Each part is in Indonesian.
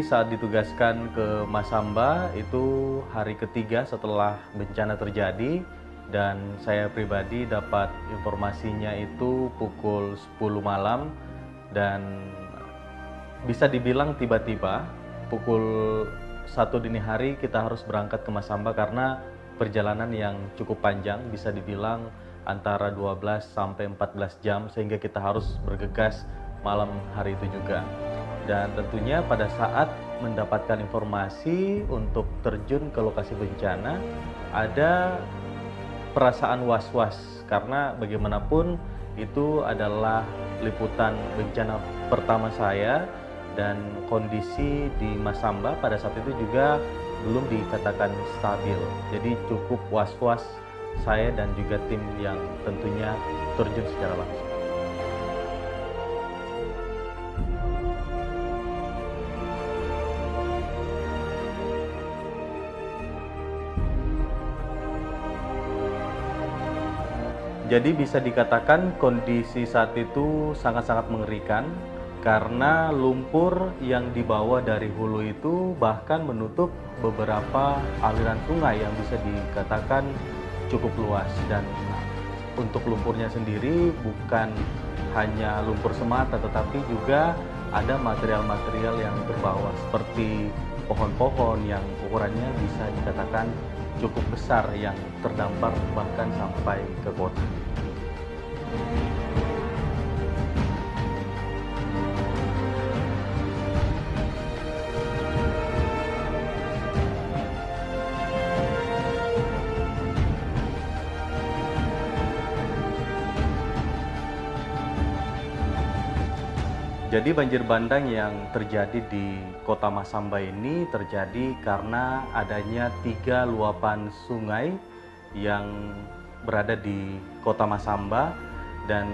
saat ditugaskan ke Masamba itu hari ketiga setelah bencana terjadi, dan saya pribadi dapat informasinya itu pukul 10 malam, dan bisa dibilang tiba-tiba pukul 1 dini hari kita harus berangkat ke Masamba karena perjalanan yang cukup panjang, bisa dibilang antara 12 sampai 14 jam, sehingga kita harus bergegas malam hari itu juga. Dan tentunya pada saat mendapatkan informasi untuk terjun ke lokasi bencana, ada perasaan was-was karena bagaimanapun itu adalah liputan bencana pertama saya, dan kondisi di Masamba pada saat itu juga belum dikatakan stabil. Jadi cukup was-was saya dan juga tim yang tentunya terjun secara langsung. Jadi bisa dikatakan kondisi saat itu sangat-sangat mengerikan karena lumpur yang dibawa dari hulu itu bahkan menutup beberapa aliran sungai yang bisa dikatakan cukup luas. Dan untuk lumpurnya sendiri bukan hanya lumpur semata, tetapi juga ada material-material yang terbawa seperti pohon-pohon yang ukurannya bisa dikatakan cukup besar yang terdampar bahkan sampai ke kota. Jadi banjir bandang yang terjadi di Kota Masamba ini terjadi karena adanya 3 luapan sungai yang berada di Kota Masamba, dan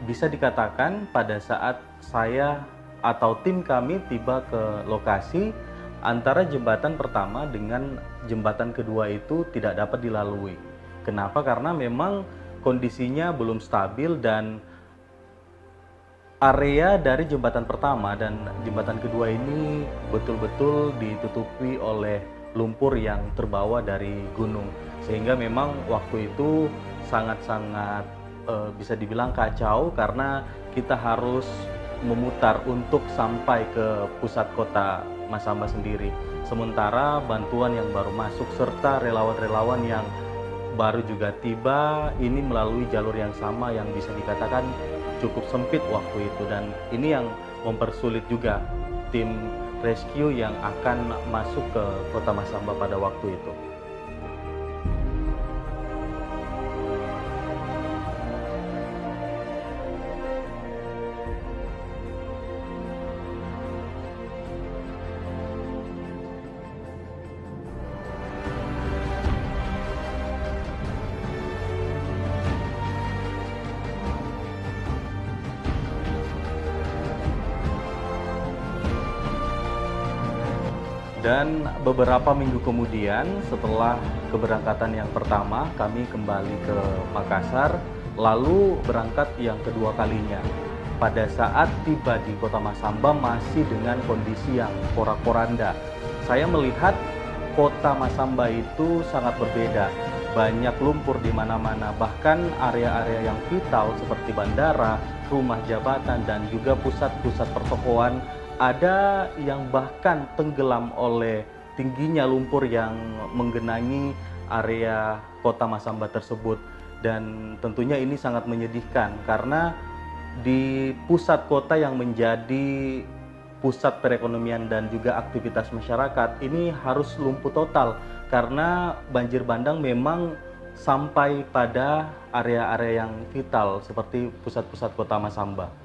bisa dikatakan pada saat saya atau tim kami tiba ke lokasi, antara jembatan pertama dengan jembatan kedua itu tidak dapat dilalui. Kenapa? Karena memang kondisinya belum stabil, dan area dari jembatan pertama dan jembatan kedua ini betul-betul ditutupi oleh lumpur yang terbawa dari gunung, sehingga memang waktu itu sangat-sangat bisa dibilang kacau karena kita harus memutar untuk sampai ke pusat kota Masamba sendiri. Sementara bantuan yang baru masuk serta relawan-relawan yang baru juga tiba ini melalui jalur yang sama yang bisa dikatakan cukup sempit waktu itu, dan ini yang mempersulit juga tim rescue yang akan masuk ke Kota Masamba pada waktu itu. Dan beberapa minggu kemudian setelah keberangkatan yang pertama, kami kembali ke Makassar, lalu berangkat yang kedua kalinya. Pada saat tiba di Kota Masamba masih dengan kondisi yang porak-poranda. Saya melihat Kota Masamba itu sangat berbeda. Banyak lumpur di mana-mana, bahkan area-area yang vital seperti bandara, rumah jabatan, dan juga pusat-pusat pertokoan ada yang bahkan tenggelam oleh tingginya lumpur yang menggenangi area Kota Masamba tersebut. Dan tentunya ini sangat menyedihkan karena di pusat kota yang menjadi pusat perekonomian dan juga aktivitas masyarakat ini harus lumpuh total karena banjir bandang memang sampai pada area-area yang vital seperti pusat-pusat Kota Masamba.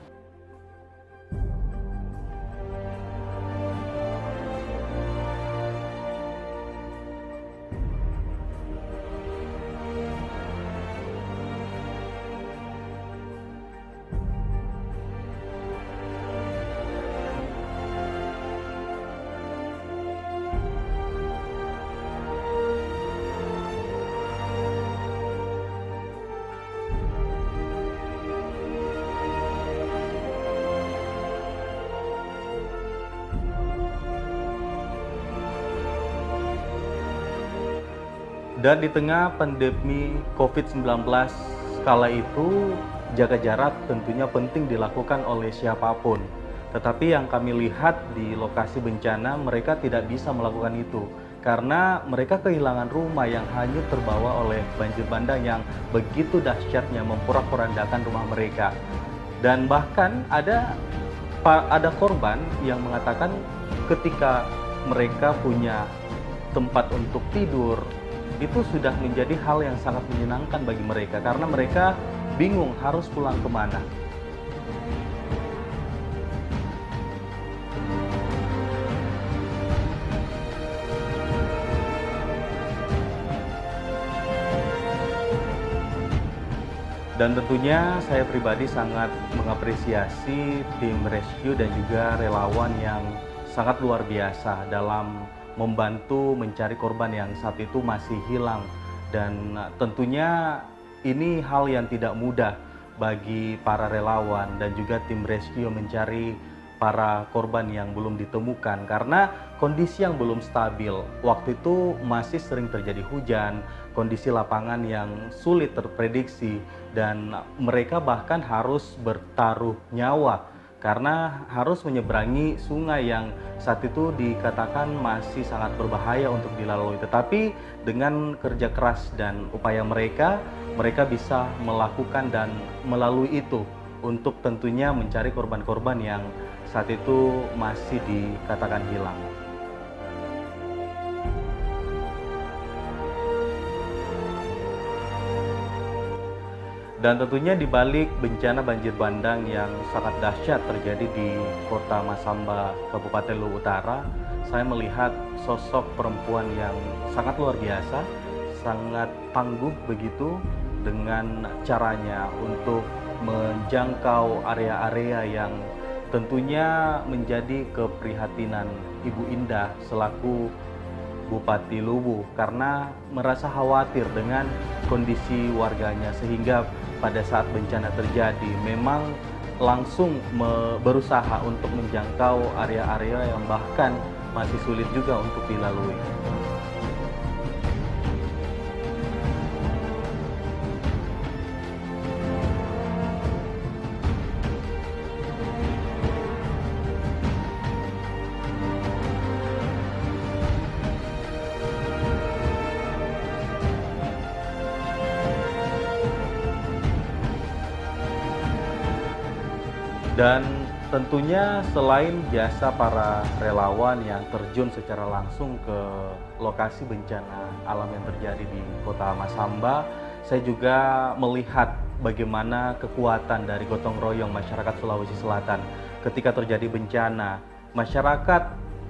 Dan di tengah pandemi COVID-19 kala itu, jaga jarak tentunya penting dilakukan oleh siapapun. Tetapi yang kami lihat di lokasi bencana, mereka tidak bisa melakukan itu karena mereka kehilangan rumah yang hanyut terbawa oleh banjir bandang yang begitu dahsyatnya memporak-porandakan rumah mereka. Dan bahkan ada korban yang mengatakan ketika mereka punya tempat untuk tidur, itu sudah menjadi hal yang sangat menyenangkan bagi mereka karena mereka bingung harus pulang kemana. Dan tentunya saya pribadi sangat mengapresiasi tim rescue dan juga relawan yang sangat luar biasa dalam membantu mencari korban yang saat itu masih hilang. Dan tentunya ini hal yang tidak mudah bagi para relawan dan juga tim rescue mencari para korban yang belum ditemukan karena kondisi yang belum stabil. Waktu itu masih sering terjadi hujan, kondisi lapangan yang sulit terprediksi, dan mereka bahkan harus bertaruh nyawa karena harus menyeberangi sungai yang saat itu dikatakan masih sangat berbahaya untuk dilalui. Tetapi dengan kerja keras dan upaya mereka, mereka bisa melakukan dan melalui itu untuk tentunya mencari korban-korban yang saat itu masih dikatakan hilang. Dan tentunya di balik bencana banjir bandang yang sangat dahsyat terjadi di Kota Masamba, Kabupaten Luwu Utara, saya melihat sosok perempuan yang sangat luar biasa, sangat tangguh begitu dengan caranya untuk menjangkau area-area yang tentunya menjadi keprihatinan Ibu Indah selaku Bupati Luwu karena merasa khawatir dengan kondisi warganya sehingga pada saat bencana terjadi memang langsung berusaha untuk menjangkau area-area yang bahkan masih sulit juga untuk dilalui. Dan tentunya selain jasa para relawan yang terjun secara langsung ke lokasi bencana alam yang terjadi di Kota Masamba, saya juga melihat bagaimana kekuatan dari gotong royong masyarakat Sulawesi Selatan. Ketika terjadi bencana, masyarakat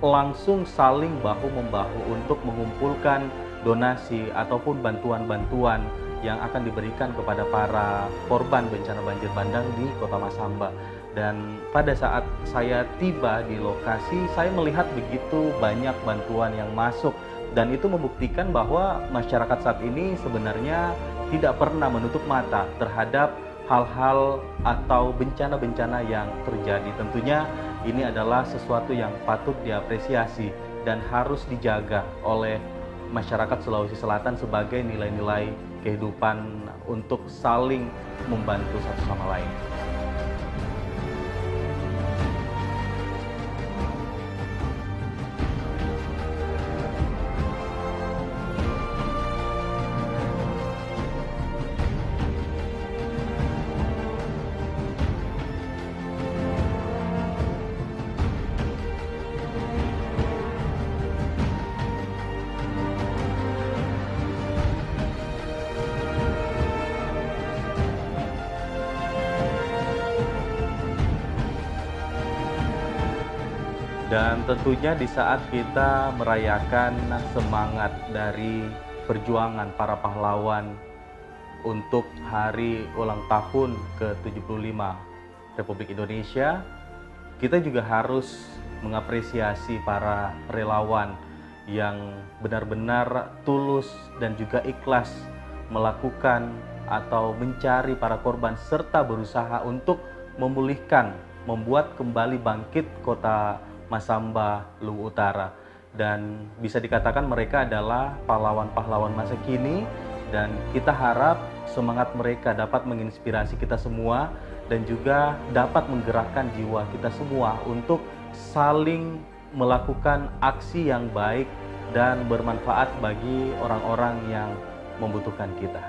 langsung saling bahu-membahu untuk mengumpulkan donasi ataupun bantuan-bantuan yang akan diberikan kepada para korban bencana banjir bandang di Kota Masamba. Dan pada saat saya tiba di lokasi, saya melihat begitu banyak bantuan yang masuk. Dan itu membuktikan bahwa masyarakat saat ini sebenarnya tidak pernah menutup mata terhadap hal-hal atau bencana-bencana yang terjadi. Tentunya ini adalah sesuatu yang patut diapresiasi dan harus dijaga oleh masyarakat Sulawesi Selatan sebagai nilai-nilai kehidupan untuk saling membantu satu sama lain. Dan tentunya di saat kita merayakan semangat dari perjuangan para pahlawan untuk hari ulang tahun ke-75 Republik Indonesia, kita juga harus mengapresiasi para relawan yang benar-benar tulus dan juga ikhlas melakukan atau mencari para korban serta berusaha untuk memulihkan, membuat kembali bangkit Kota Masamba, Luwu Utara. dan bisa dikatakan mereka adalah pahlawan-pahlawan masa kini, dan kita harap semangat mereka dapat menginspirasi kita semua dan juga dapat menggerakkan jiwa kita semua untuk saling melakukan aksi yang baik dan bermanfaat bagi orang-orang yang membutuhkan kita.